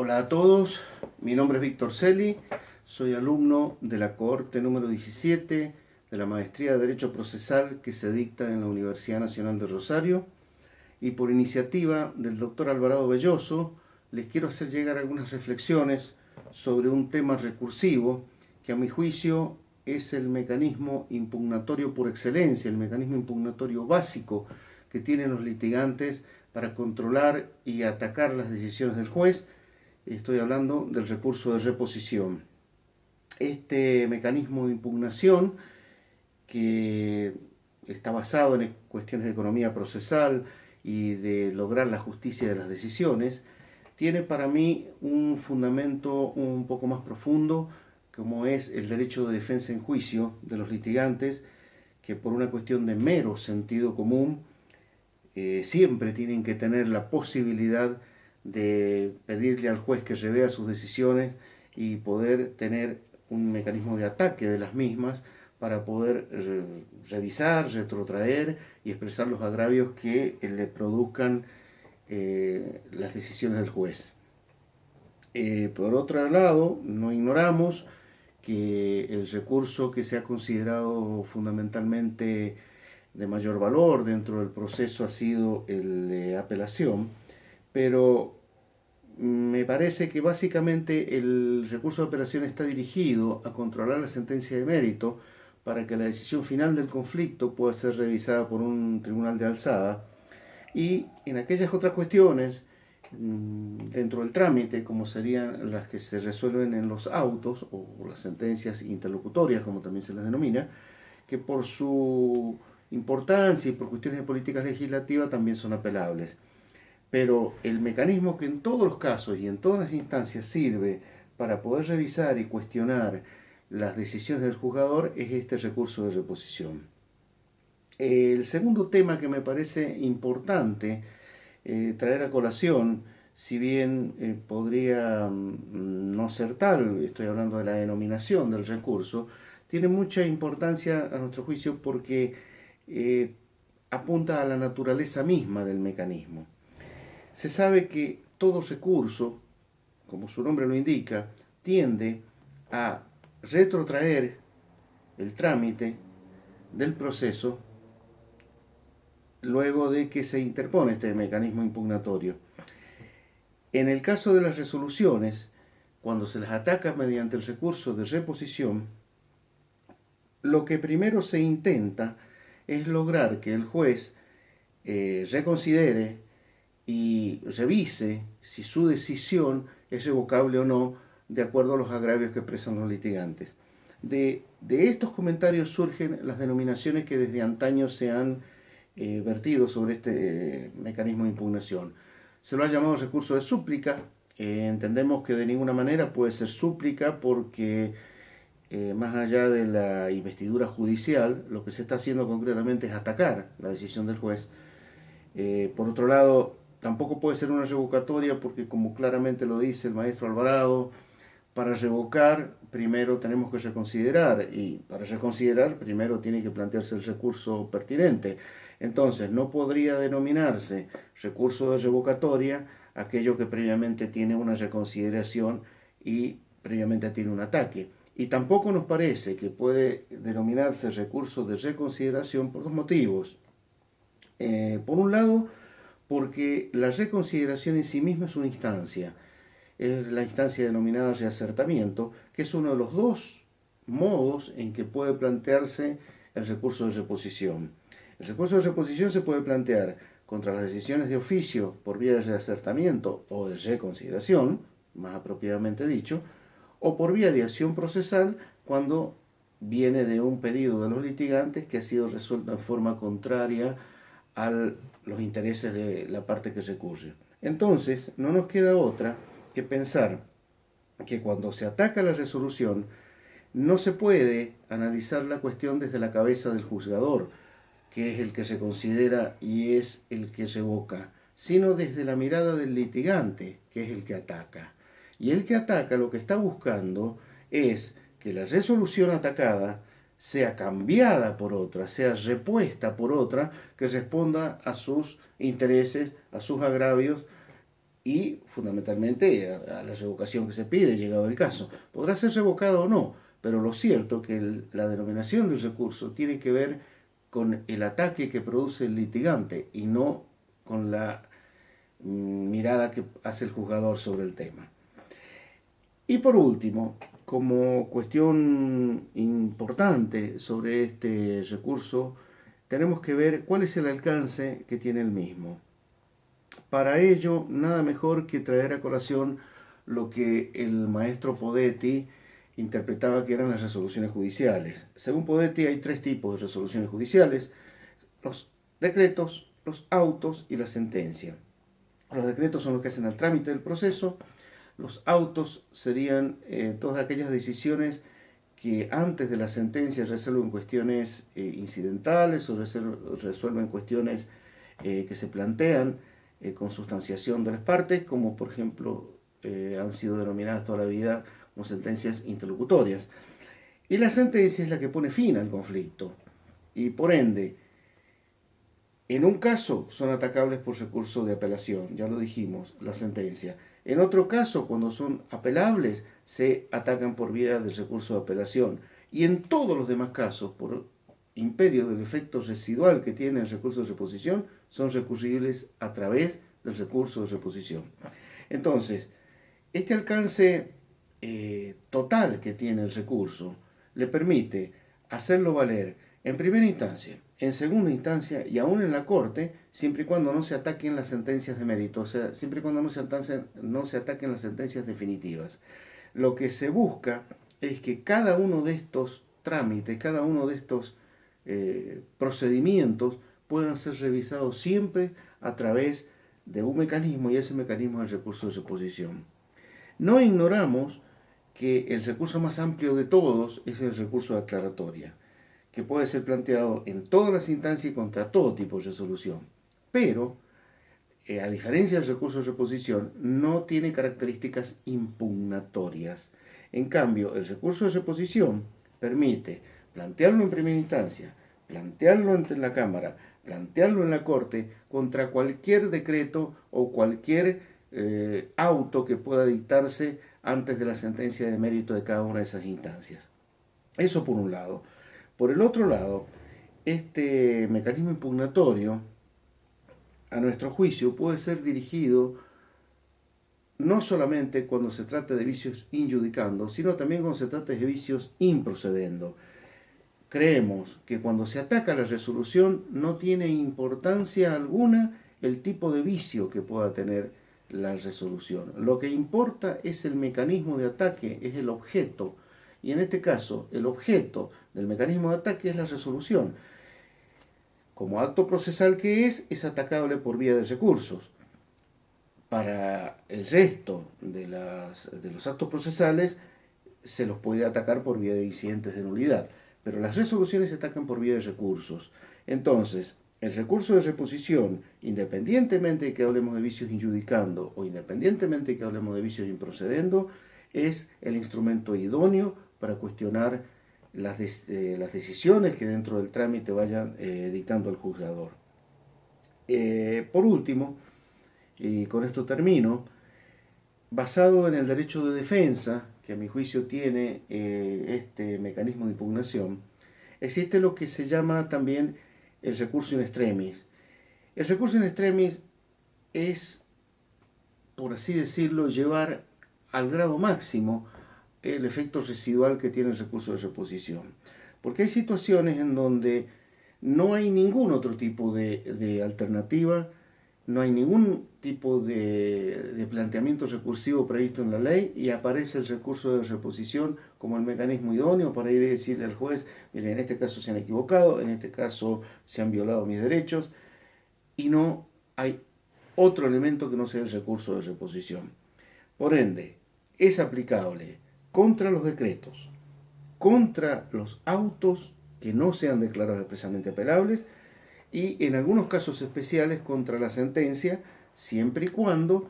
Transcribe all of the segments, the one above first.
Hola a todos, mi nombre es Víctor Celi, soy alumno de la cohorte número 17 de la Maestría de Derecho Procesal que se dicta en la Universidad Nacional de Rosario, y por iniciativa del doctor Alvarado Belloso les quiero hacer llegar algunas reflexiones sobre un tema recursivo que a mi juicio es el mecanismo impugnatorio por excelencia, el mecanismo impugnatorio básico que tienen los litigantes para controlar y atacar las decisiones del juez. Estoy hablando del recurso de reposición. Este mecanismo de impugnación, que está basado en cuestiones de economía procesal y de lograr la justicia de las decisiones, tiene para mí un fundamento un poco más profundo, como es el derecho de defensa en juicio de los litigantes, que por una cuestión de mero sentido común siempre tienen que tener la posibilidad de pedirle al juez que revea sus decisiones y poder tener un mecanismo de ataque de las mismas para poder revisar, retrotraer y expresar los agravios que le produzcan las decisiones del juez. Por otro lado, no ignoramos que el recurso que se ha considerado fundamentalmente de mayor valor dentro del proceso ha sido el de apelación, pero me parece que básicamente el recurso de apelación está dirigido a controlar la sentencia de mérito para que la decisión final del conflicto pueda ser revisada por un tribunal de alzada, y en aquellas otras cuestiones dentro del trámite, como serían las que se resuelven en los autos o las sentencias interlocutorias, como también se les denomina, que por su importancia y por cuestiones de políticas legislativas también son apelables. Pero el mecanismo que en todos los casos y en todas las instancias sirve para poder revisar y cuestionar las decisiones del juzgador es este recurso de reposición. El segundo tema que me parece importante traer a colación, si bien podría no ser tal, estoy hablando de la denominación del recurso, tiene mucha importancia a nuestro juicio porque apunta a la naturaleza misma del mecanismo. Se sabe que todo recurso, como su nombre lo indica, tiende a retrotraer el trámite del proceso luego de que se interpone este mecanismo impugnatorio. En el caso de las resoluciones, cuando se las ataca mediante el recurso de reposición, lo que primero se intenta es lograr que el juez reconsidere y revise si su decisión es revocable o no de acuerdo a los agravios que expresan los litigantes. De estos comentarios surgen las denominaciones que desde antaño se han vertido sobre este mecanismo de impugnación. Se lo ha llamado recurso de súplica. Entendemos que de ninguna manera puede ser súplica porque más allá de la investidura judicial, lo que se está haciendo concretamente es atacar la decisión del juez. Por otro lado, tampoco puede ser una revocatoria porque, como claramente lo dice el maestro Alvarado, para revocar primero tenemos que reconsiderar, y para reconsiderar primero tiene que plantearse el recurso pertinente. Entonces no podría denominarse recurso de revocatoria aquello que previamente tiene una reconsideración y previamente tiene un ataque. Y tampoco nos parece que puede denominarse recurso de reconsideración por dos motivos. Por un lado, porque la reconsideración en sí misma es una instancia, es la instancia denominada reacertamiento, que es uno de los dos modos en que puede plantearse el recurso de reposición. El recurso de reposición se puede plantear contra las decisiones de oficio por vía de reacertamiento o de reconsideración, más apropiadamente dicho, o por vía de acción procesal cuando viene de un pedido de los litigantes que ha sido resuelto en forma contraria a los intereses de la parte que recurre. Entonces, no nos queda otra que pensar que cuando se ataca la resolución no se puede analizar la cuestión desde la cabeza del juzgador, que es el que se considera y es el que revoca, sino desde la mirada del litigante, que es el que ataca. Y el que ataca lo que está buscando es que la resolución atacada sea cambiada por otra, sea repuesta por otra que responda a sus intereses, a sus agravios y fundamentalmente a la revocación que se pide, llegado el caso. Podrá ser revocado o no, pero lo cierto es que la denominación del recurso tiene que ver con el ataque que produce el litigante y no con la mirada que hace el juzgador sobre el tema. Y por último, como cuestión importante sobre este recurso, tenemos que ver cuál es el alcance que tiene el mismo. Para ello, nada mejor que traer a colación lo que el maestro Podetti interpretaba que eran las resoluciones judiciales. Según Podetti hay tres tipos de resoluciones judiciales: los decretos, los autos y la sentencia. Los decretos son los que hacen el trámite del proceso. Los autos serían todas aquellas decisiones que antes de la sentencia resuelven cuestiones incidentales o resuelven cuestiones que se plantean con sustanciación de las partes, como por ejemplo han sido denominadas toda la vida como sentencias interlocutorias. Y la sentencia es la que pone fin al conflicto y por ende, en un caso son atacables por recurso de apelación, ya lo dijimos, la sentencia. En otro caso, cuando son apelables, se atacan por vía del recurso de apelación. Y en todos los demás casos, por imperio del efecto residual que tiene el recurso de reposición, son recurribles a través del recurso de reposición. Entonces, este alcance total que tiene el recurso le permite hacerlo valer en primera instancia, en segunda instancia y aún en la Corte, siempre y cuando no se ataquen las sentencias de mérito, o sea, siempre y cuando no se ataquen las sentencias definitivas. Lo que se busca es que cada uno de estos trámites, cada uno de estos procedimientos puedan ser revisados siempre a través de un mecanismo, y ese mecanismo es el recurso de reposición. No ignoramos que el recurso más amplio de todos es el recurso de aclaratoria, que puede ser planteado en todas las instancias y contra todo tipo de resolución. Pero, a diferencia del recurso de reposición, no tiene características impugnatorias. En cambio, el recurso de reposición permite plantearlo en primera instancia, plantearlo ante la Cámara, plantearlo en la Corte contra cualquier decreto o cualquier auto que pueda dictarse antes de la sentencia de mérito de cada una de esas instancias. Eso por un lado. Por el otro lado, este mecanismo impugnatorio, a nuestro juicio, puede ser dirigido no solamente cuando se trata de vicios injudicando, sino también cuando se trata de vicios improcedendo. Creemos que cuando se ataca la resolución no tiene importancia alguna el tipo de vicio que pueda tener la resolución. Lo que importa es el mecanismo de ataque, es el objeto. Y en este caso, el objeto del mecanismo de ataque es la resolución. Como acto procesal que es atacable por vía de recursos. Para el resto de los actos procesales se los puede atacar por vía de incidentes de nulidad, pero las resoluciones se atacan por vía de recursos. Entonces, el recurso de reposición, independientemente de que hablemos de vicios injudicando o independientemente de que hablemos de vicios improcedendo, es el instrumento idóneo para cuestionar las decisiones que dentro del trámite vayan dictando el juzgador. Por último, y con esto termino, basado en el derecho de defensa, que a mi juicio tiene este mecanismo de impugnación, existe lo que se llama también el recurso in extremis. El recurso in extremis es, por así decirlo, llevar al grado máximo el efecto residual que tiene el recurso de reposición. Porque hay situaciones en donde no hay ningún otro tipo de alternativa, no hay ningún tipo de planteamiento recursivo previsto en la ley y aparece el recurso de reposición como el mecanismo idóneo para ir a decirle al juez: miren, en este caso se han equivocado, en este caso se han violado mis derechos, y no hay otro elemento que no sea el recurso de reposición. Por ende, es aplicable contra los decretos, contra los autos que no sean declarados expresamente apelables y en algunos casos especiales contra la sentencia, siempre y cuando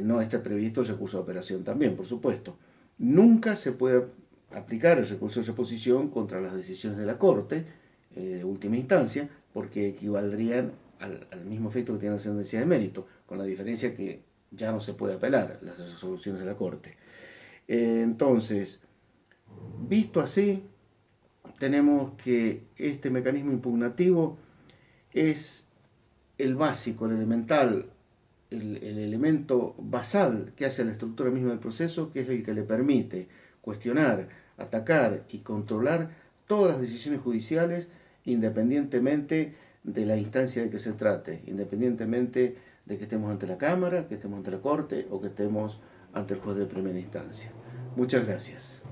no esté previsto el recurso de apelación también, por supuesto. Nunca se puede aplicar el recurso de reposición contra las decisiones de la Corte de última instancia, porque equivaldrían al mismo efecto que tiene la sentencia de mérito, con la diferencia que ya no se puede apelar las resoluciones de la Corte. Entonces, visto así, tenemos que este mecanismo impugnativo es el básico, el elemental, el elemento basal que hace la estructura misma del proceso, que es el que le permite cuestionar, atacar y controlar todas las decisiones judiciales independientemente de la instancia de que se trate, independientemente de que estemos ante la Cámara, que estemos ante la Corte o que estemos ante el juez de primera instancia. Muchas gracias.